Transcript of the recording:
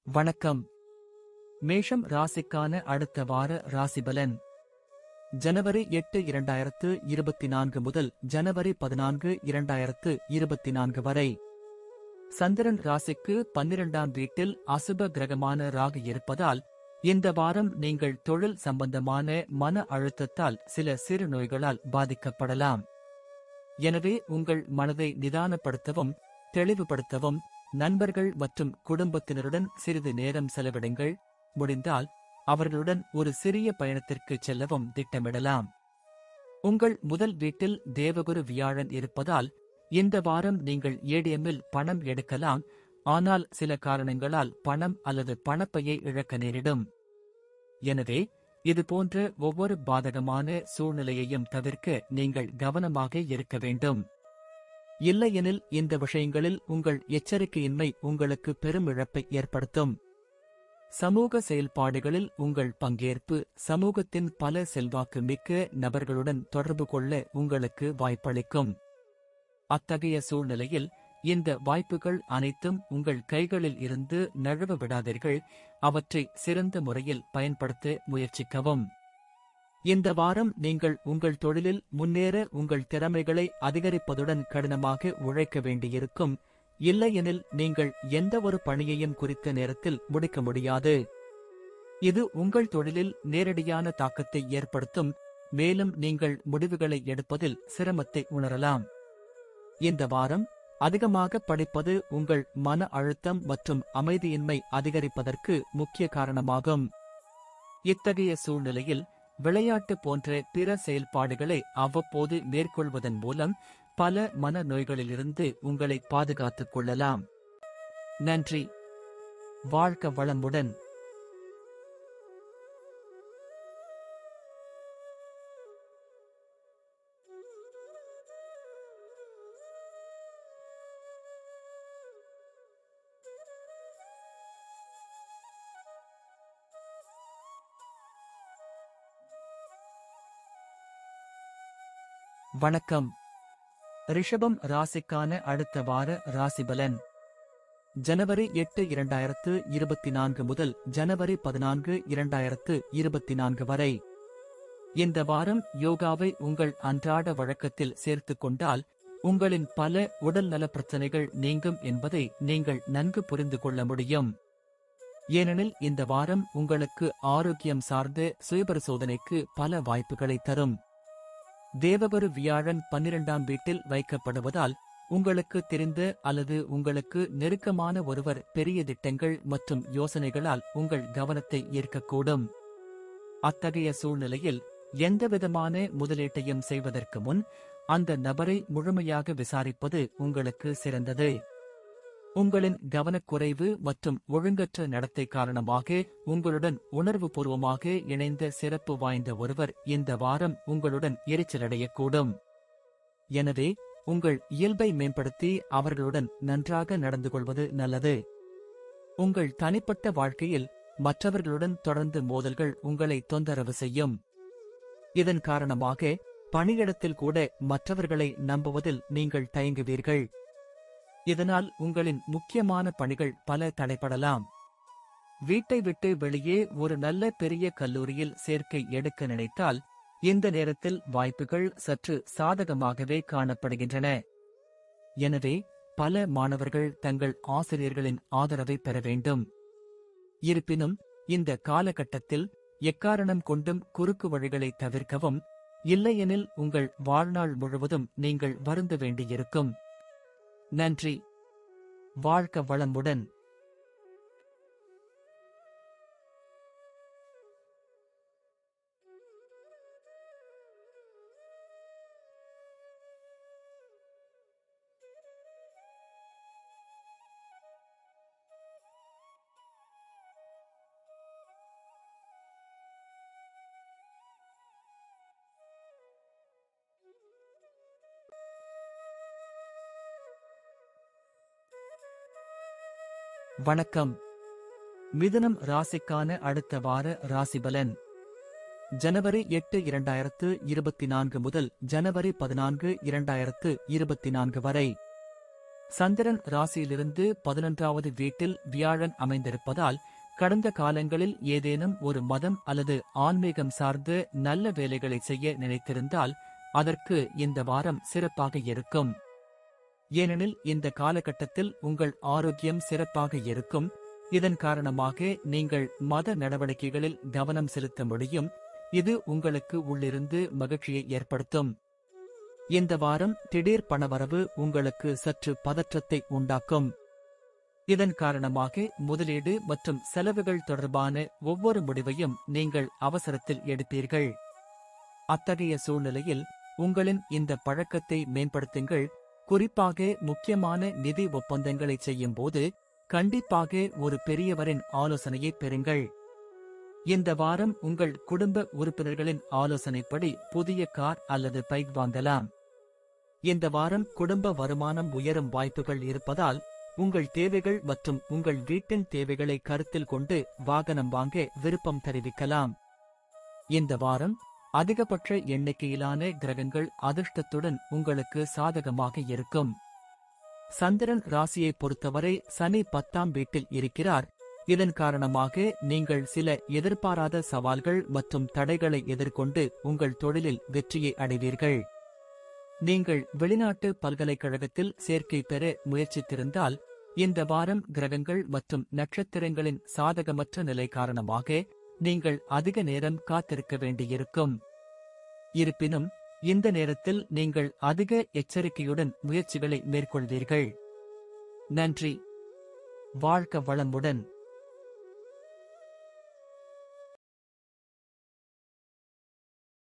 வணக்கம். மேஷம் ராசிக்கான அடுத்த வார ராசிபலன் ஜனவரி 8 2024 முதல் ஜனவரி 14 2024 வரை. சந்திரன் ராசிக்கு 12ஆம் வீட்டில் அசுப கிரகமான ராகு இருப்பதால் இந்த வாரம் நீங்கள் தொழில் சம்பந்தமான மன அழுத்தத்தால் சில சிறு நோய்களால் பாதிக்கப்படலாம். எனவே உங்கள் மனதை நிதானப்படுத்தவும் தெளிவுபடுத்தவும் நண்பர்கள் மற்றும் குடும்பத்தினருடன் சிறிது நேரம் செலவிடுங்கள். முடிந்தால் அவர்களுடன் ஒரு சிறிய பயணத்திற்கு செல்லவும் திட்டமிடலாம். உங்கள் முதல் வீட்டில் தேவகுரு வியாழன் இருப்பதால் இந்த வாரம் நீங்கள் ஏடிஎம்மில் பணம் எடுக்கலாம். ஆனால் சில காரணங்களால் பணம் அல்லது பணப்பையை இழக்க நேரிடும். எனவே இதுபோன்ற ஒவ்வொரு பாதகமான சூழ்நிலையையும் தவிர்க்க நீங்கள் கவனமாக இருக்க வேண்டும். இல்லையெனில் இந்த விஷயங்களில் உங்கள் எச்சரிக்கையின்மை உங்களுக்கு பெரும் இழப்பை ஏற்படுத்தும். சமூக செயல்பாடுகளில் உங்கள் பங்கேற்பு சமூகத்தின் பல செல்வாக்கு மிக்க நபர்களுடன் தொடர்பு கொள்ள உங்களுக்கு வாய்ப்பளிக்கும். அத்தகைய சூழ்நிலையில் இந்த வாய்ப்புகள் அனைத்தும் உங்கள் கைகளில் இருந்து நழுவ விடாதீர்கள். அவற்றை சிறந்த முறையில் பயன்படுத்த முயற்சிக்கவும். இந்த வாரம் நீங்கள் உங்கள் தொழிலில் முன்னேற உங்கள் திறமைகளை அதிகரிப்பதுடன் கடினமாக உழைக்க வேண்டியிருக்கும். இல்லையெனில் நீங்கள் எந்த ஒரு பணியையும் குறித்த நேரத்தில் முடிக்க முடியாது. இது உங்கள் தொழிலில் நேரடியான தாக்கத்தை ஏற்படுத்தும். மேலும் நீங்கள் முடிவுகளை எடுப்பதில் சிரமத்தை உணரலாம். இந்த வாரம் அதிகமாக படிப்பது உங்கள் மன அழுத்தம் மற்றும் அமைதியின்மை அதிகரிப்பதற்கு முக்கிய காரணமாகும். இத்தகைய சூழ்நிலையில் விளையாட்டு போன்ற பிற செயல்பாடுகளை அவ்வப்போது மேற்கொள்வதன் மூலம் பல மன நோய்களிலிருந்து உங்களை பாதுகாத்துக் கொள்ளலாம். நன்றி. வாழ்க வளமுடன். வணக்கம். ரிஷபம் ராசிக்கான அடுத்த வார ராசிபலன் ஜனவரி 8 2024 முதல் ஜனவரி 14 2024 வரை. இந்த வாரம் யோகாவை உங்கள் அன்றாட வழக்கத்தில் சேர்த்துக் கொண்டால் உங்களின் பல உடல்நல பிரச்சனைகள் நீங்கும் என்பதை நீங்கள் நன்கு புரிந்து கொள்ள முடியும். ஏனெனில் இந்த வாரம் உங்களுக்கு ஆரோக்கியம் சார்ந்த சுயபரிசோதனைக்கு பல வாய்ப்புகளை தரும். தேவகுரு வியாழன் 12ஆம் வீட்டில் வைக்கப்படுவதால் உங்களுக்கு தெரிந்த அல்லது உங்களுக்கு நெருக்கமான ஒருவர் பெரிய திட்டங்கள் மற்றும் யோசனைகளால் உங்கள் கவனத்தை ஈர்க்கக்கூடும். அத்தகைய சூழ்நிலையில் எந்தவிதமான முதலீட்டையும் செய்வதற்கு முன் அந்த நபரை முழுமையாக விசாரிப்பது உங்களுக்கு சிறந்தது. உங்களின் கவனக்குறைவு மற்றும் ஒழுங்கற்ற நடத்தை காரணமாக உங்களுடன் உணர்வுபூர்வமாக இணைந்த சிறப்பு வாய்ந்த ஒருவர் இந்த வாரம் உங்களுடன் எரிச்சலடையக்கூடும். எனவே உங்கள் இயல்பை மேம்படுத்தி அவர்களுடன் நன்றாக நடந்து கொள்வது நல்லது. உங்கள் தனிப்பட்ட வாழ்க்கையில் மற்றவர்களுடன் தொடர்ந்து மோதல்கள் உங்களை தொந்தரவு செய்யும். இதன் காரணமாக பணியிடத்தில் கூட மற்றவர்களை நம்புவதில் நீங்கள் தயங்குவீர்கள். இதனால் உங்களின் முக்கியமான பணிகள் பல தடைபடலாம். வீட்டை விட்டு வெளியே ஒரு நல்ல பெரிய கல்லூரியில் சேர்க்கை எடுக்க நினைத்தால் இந்த நேரத்தில் வாய்ப்புகள் சற்று சாதகமாகவே காணப்படுகின்றன. எனவே பல மாணவர்கள் தங்கள் ஆசிரியர்களின் ஆதரவை பெற வேண்டும். இருப்பினும் இந்த காலகட்டத்தில் எக்காரணம் கொண்டும் குறுக்கு வழிகளை தவிர்க்கவும். இல்லையெனில் உங்கள் வாழ்நாள் முழுவதும் நீங்கள் வருந்த வேண்டியிருக்கும். நன்றி. வாழ்க வளமுடன். வணக்கம். மிதுனம் ராசிக்கான அடுத்த வார ராசிபலன் ஜனவரி 8 2024 முதல் ஜனவரி 14 2024 வரை. சந்திரன் ராசியிலிருந்து 11வது வீட்டில் வியாழன் அமைந்திருப்பதால் கடந்த காலங்களில் ஏதேனும் ஒரு மதம் அல்லது ஆன்மீகம் சார்ந்து நல்ல வேலைகளை செய்ய நினைத்திருந்தால் அதற்கு இந்த வாரம் சிறப்பாக இருக்கும். ஏனெனில் இந்த காலகட்டத்தில் உங்கள் ஆரோக்கியம் சிறப்பாக இருக்கும். இதன் காரணமாக நீங்கள் மத நடவடிக்கைகளில் கவனம் செலுத்த முடியும். இது உங்களுக்கு உள்ளிருந்து மகிழ்ச்சியை ஏற்படுத்தும். இந்த வாரம் திடீர் பணவரவு உங்களுக்கு சற்று பதற்றத்தை உண்டாக்கும். இதன் காரணமாக முதலீடு மற்றும் செலவுகள் தொடர்பான ஒவ்வொரு முடிவையும் நீங்கள் அவசரத்தில் எடுப்பீர்கள். அத்தகைய சூழ்நிலையில் உங்களின் இந்த பழக்கத்தை மேம்படுத்துங்கள். குறிப்பாக முக்கியமான நிதி ஒப்பந்தங்களை செய்யும் போது கண்டிப்பாக ஒரு பெரியவரின் ஆலோசனையை பெறுங்கள். இந்த வாரம் உங்கள் குடும்ப உறுப்பினர்களின் ஆலோசனைப்படி புதிய கார் அல்லது பைக் வாங்கலாம். இந்த வாரம் குடும்ப வருமானம் உயரும் வாய்ப்புகள் இருப்பதால் உங்கள் தேவைகள் மற்றும் உங்கள் வீட்டின் தேவைகளை கருத்தில் கொண்டு வாகனம் வாங்க விருப்பம் தெரிவிக்கலாம். இந்த வாரம் அதிகபட்ச எண்ணிக்கையிலான கிரகங்கள் அதிர்ஷ்டத்துடன் உங்களுக்கு சாதகமாக இருக்கும். சந்திரன் ராசியை பொறுத்தவரை சனி 10ஆம் வீட்டில் இருக்கிறார். இதன் காரணமாக நீங்கள் சில எதிர்பாராத சவால்கள் மற்றும் தடைகளை எதிர்கொண்டு உங்கள் தொழிலில் வெற்றியை அடைவீர்கள். நீங்கள் வெளிநாட்டு பல்கலைக்கழகத்தில் சேர்க்கை பெற முயற்சித்திருந்தால் இந்த வாரம் கிரகங்கள் மற்றும் நட்சத்திரங்களின் சாதகமற்ற நிலை காரணமாக நீங்கள் அதிக நேரம் காத்திருக்க வேண்டியிருக்கும். இருப்பினும் இந்த நேரத்தில் நீங்கள் அதிக எச்சரிக்கையுடன் முயற்சிகளை மேற்கொள்வீர்கள். நன்றி. வாழ்க வளமுடன்.